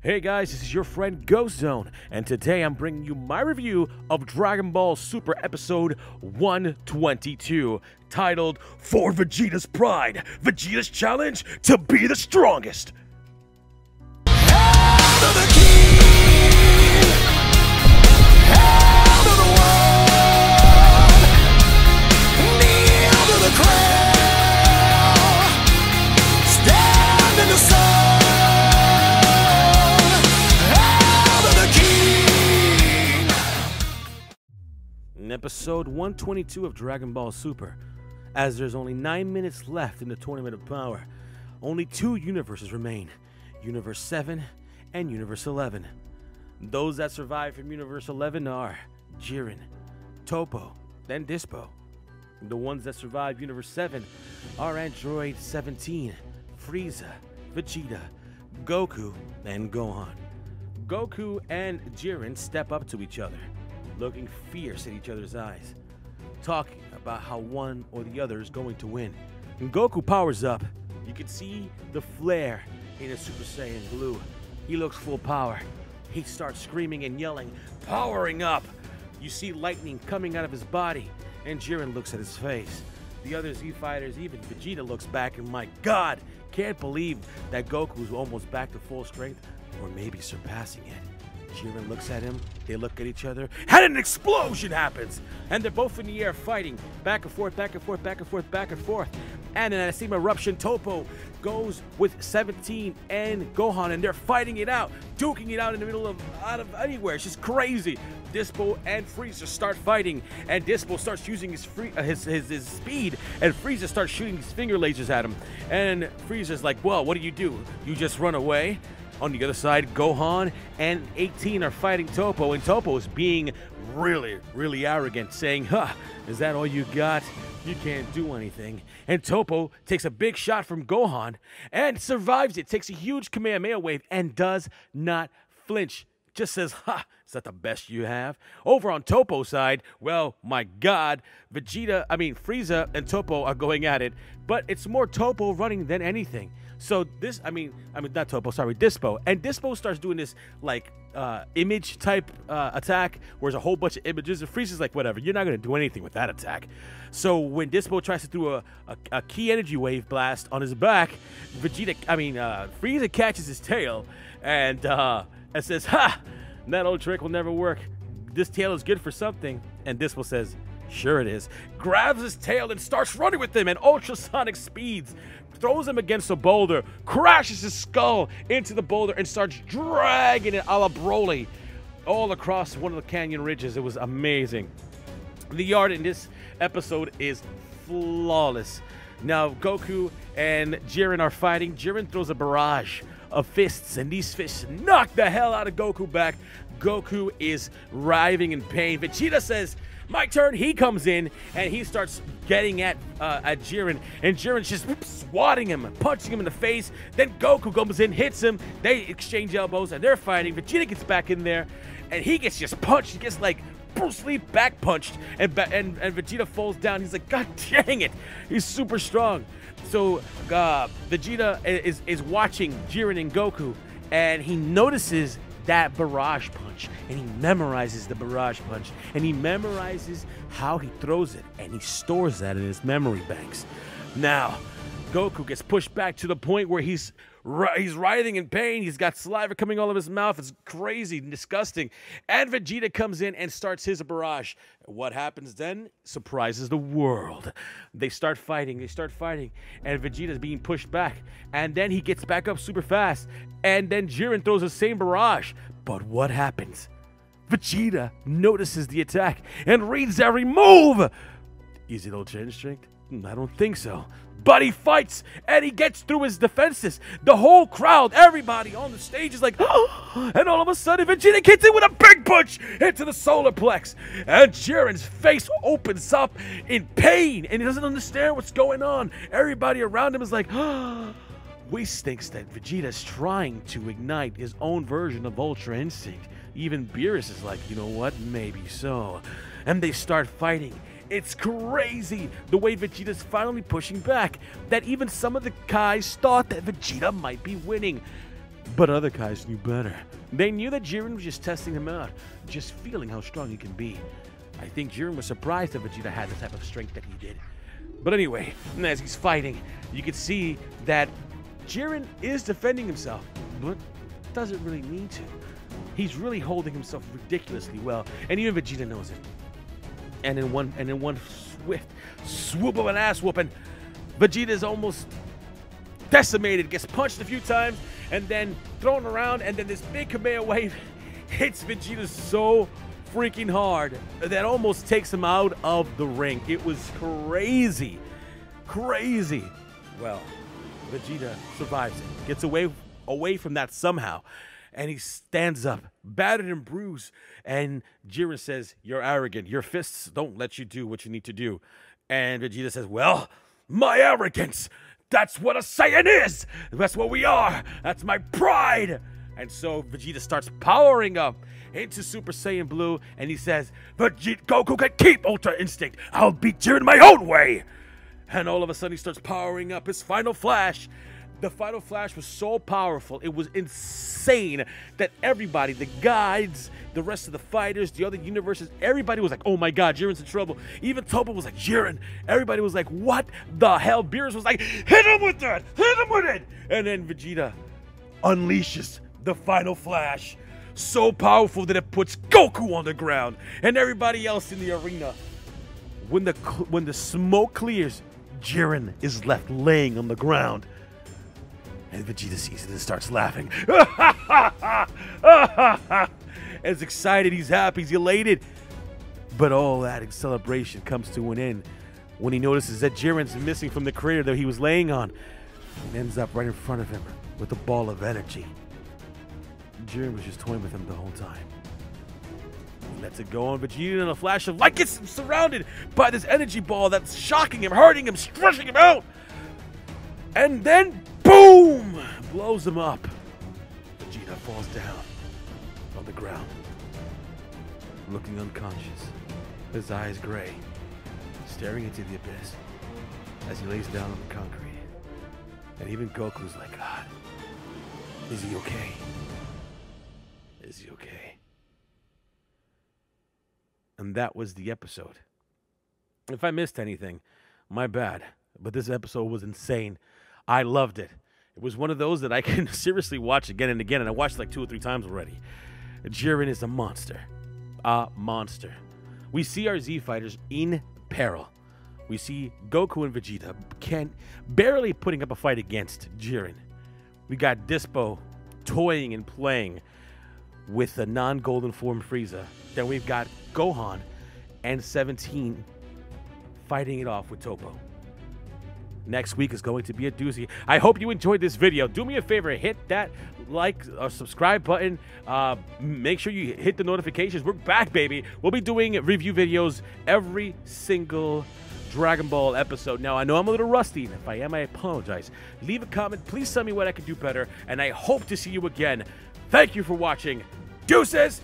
Hey guys, this is your friend Ghost Zone, and today I'm bringing you my review of Dragon Ball Super Episode 122, titled For Vegeta's Pride, Vegeta's Challenge to Be the Strongest. Hail to the king! Hail to the world! Kneel to the crown! Stand in the sun! In episode 122 of Dragon Ball Super, as there's only 9 minutes left in the Tournament of Power, only two universes remain, Universe 7 and Universe 11. Those that survive from Universe 11 are Jiren, Toppo, then Dispo. The ones that survive Universe 7 are Android 17, Frieza, Vegeta, Goku, and Gohan. Goku and Jiren step up to each other, looking fierce in each other's eyes, talking about how one or the other is going to win. When Goku powers up, you can see the flare in his Super Saiyan Blue. He looks full power. He starts screaming and yelling, powering up. You see lightning coming out of his body, and Jiren looks at his face. The other Z fighters, even Vegeta, looks back and, my God, can't believe that Goku's almost back to full strength, or maybe surpassing it. Jiren looks at him, they look at each other, and an explosion happens! And they're both in the air fighting, back and forth, back and forth, back and forth, back and forth. And in that same eruption, Toppo goes with 17 and Gohan, and they're fighting it out, duking it out in the middle of, out of anywhere. It's just crazy. Dispo and Frieza start fighting, and Dispo starts using his speed, and Frieza starts shooting his finger lasers at him. And Frieza's like, well, what do? You just run away? On the other side, Gohan and 18 are fighting Toppo, and Toppo is being really arrogant, saying, is that all you got? You can't do anything. And Toppo takes a big shot from Gohan and survives it, takes a huge Kamehameha wave, and does not flinch. Just says, is that the best you have? Over on Toppo's side, well, my God, Frieza and Toppo are going at it, but it's more Toppo running than anything. So this, not Toppo, sorry, Dispo. And Dispo starts doing this, like, image type attack, where there's a whole bunch of images, and Frieza's like, whatever, you're not going to do anything with that attack. So when Dispo tries to do a key energy wave blast on his back, Frieza catches his tail, and says, that old trick will never work. This tail is good for something. And Dispo says, sure it is. Grabs his tail and starts running with him at ultrasonic speeds. Throws him against a boulder, crashes his skull into the boulder, and starts dragging it a la Broly all across one of the canyon ridges. It was amazing. The art in this episode is flawless. Now, Goku and Jiren are fighting. Jiren throws a barrage of fists, and these fists knock the hell out of Goku back. Goku is writhing in pain. Vegeta says, my turn. He comes in, and he starts getting at Jiren, and Jiren's just swatting him, punching him in the face. Then Goku comes in, hits him. They exchange elbows, and they're fighting. Vegeta gets back in there, and he gets just punched. He gets like Bruce Lee back punched, and Vegeta falls down. He's like, God dang it, he's super strong. So Vegeta is watching Jiren and Goku, and he notices that barrage punch, and he memorizes the barrage punch, and he memorizes how he throws it, and he stores that in his memory banks. Now, Goku gets pushed back to the point where he's writhing in pain. He's got saliva coming all of his mouth. It's crazy and disgusting. And Vegeta comes in and starts his barrage. What happens then surprises the world. They start fighting. And Vegeta's being pushed back. And then he gets back up super fast. And then Jiren throws the same barrage. But what happens? Vegeta notices the attack and reads every move. Is it Ultra Instinct? I don't think so. But he fights, and he gets through his defenses. The whole crowd, everybody on the stage is like, oh! And all of a sudden, Vegeta gets in with a big punch into the solar plex. And Jiren's face opens up in pain, and he doesn't understand what's going on. Everybody around him is like, oh! Whis thinks that Vegeta's trying to ignite his own version of Ultra Instinct. Even Beerus is like, you know what, maybe so. And they start fighting. It's crazy the way Vegeta's finally pushing back, that even some of the guys thought that Vegeta might be winning. But other guys knew better. They knew that Jiren was just testing him out, just feeling how strong he can be. I think Jiren was surprised that Vegeta had the type of strength that he did. But anyway, as he's fighting, you can see that Jiren is defending himself, but doesn't really need to. He's really holding himself ridiculously well, and even Vegeta knows it. And in one swift swoop of an ass whooping, Vegeta is almost decimated, gets punched a few times, and then thrown around, and then this big Kamehameha wave hits Vegeta so freaking hard that almost takes him out of the ring. It was crazy. Crazy. Well, Vegeta survives it, gets away from that somehow, and he stands up, battered and bruised, and Jiren says, "You're arrogant. Your fists don't let you do what you need to do." And Vegeta says, "Well, my arrogance, that's what a Saiyan is. That's what we are. That's my pride." And so Vegeta starts powering up into Super Saiyan Blue, and he says, "Goku can keep Ultra Instinct. I'll beat Jiren my own way." And all of a sudden, he starts powering up his Final Flash. The Final Flash was so powerful, it was insane that everybody, the guides, the rest of the fighters, the other universes, everybody was like, "Oh my god, Jiren's in trouble." Even Toppo was like, "Jiren." Everybody was like, "What the hell?" Beerus was like, "Hit him with that! Hit him with it!" And then Vegeta unleashes the Final Flash, so powerful that it puts Goku on the ground and everybody else in the arena. When the smoke clears, Jiren is left laying on the ground. And Vegeta sees it and starts laughing. As excited, he's happy, he's elated. But all that celebration comes to an end when he notices that Jiren's missing from the crater that he was laying on and ends up right in front of him with a ball of energy. Jiren was just toying with him the whole time. He lets it go on Vegeta in a flash of light, gets surrounded by this energy ball that's shocking him, hurting him, stretching him out. And then, boom! Blows him up. Vegeta falls down on the ground, looking unconscious, his eyes gray, staring into the abyss as he lays down on the concrete. And even Goku's like, "God, is he okay? Is he okay?" And that was the episode. If I missed anything, my bad. But this episode was insane. I loved it. It was one of those that I can seriously watch again and again, and I watched it like 2 or 3 times already. Jiren is a monster. A monster. We see our Z fighters in peril. We see Goku and Vegeta barely putting up a fight against Jiren. We got Dispo toying and playing with the non-golden form Frieza. Then we've got Gohan and 17 fighting it off with Toppo. Next week is going to be a doozy. I hope you enjoyed this video. Do me a favor, hit that like or subscribe button. Make sure you hit the notifications. We're back, baby. We'll be doing review videos every single Dragon Ball episode. Now, I know I'm a little rusty, and if I am, I apologize. Leave a comment. Please tell me what I can do better, and I hope to see you again. Thank you for watching. Deuces!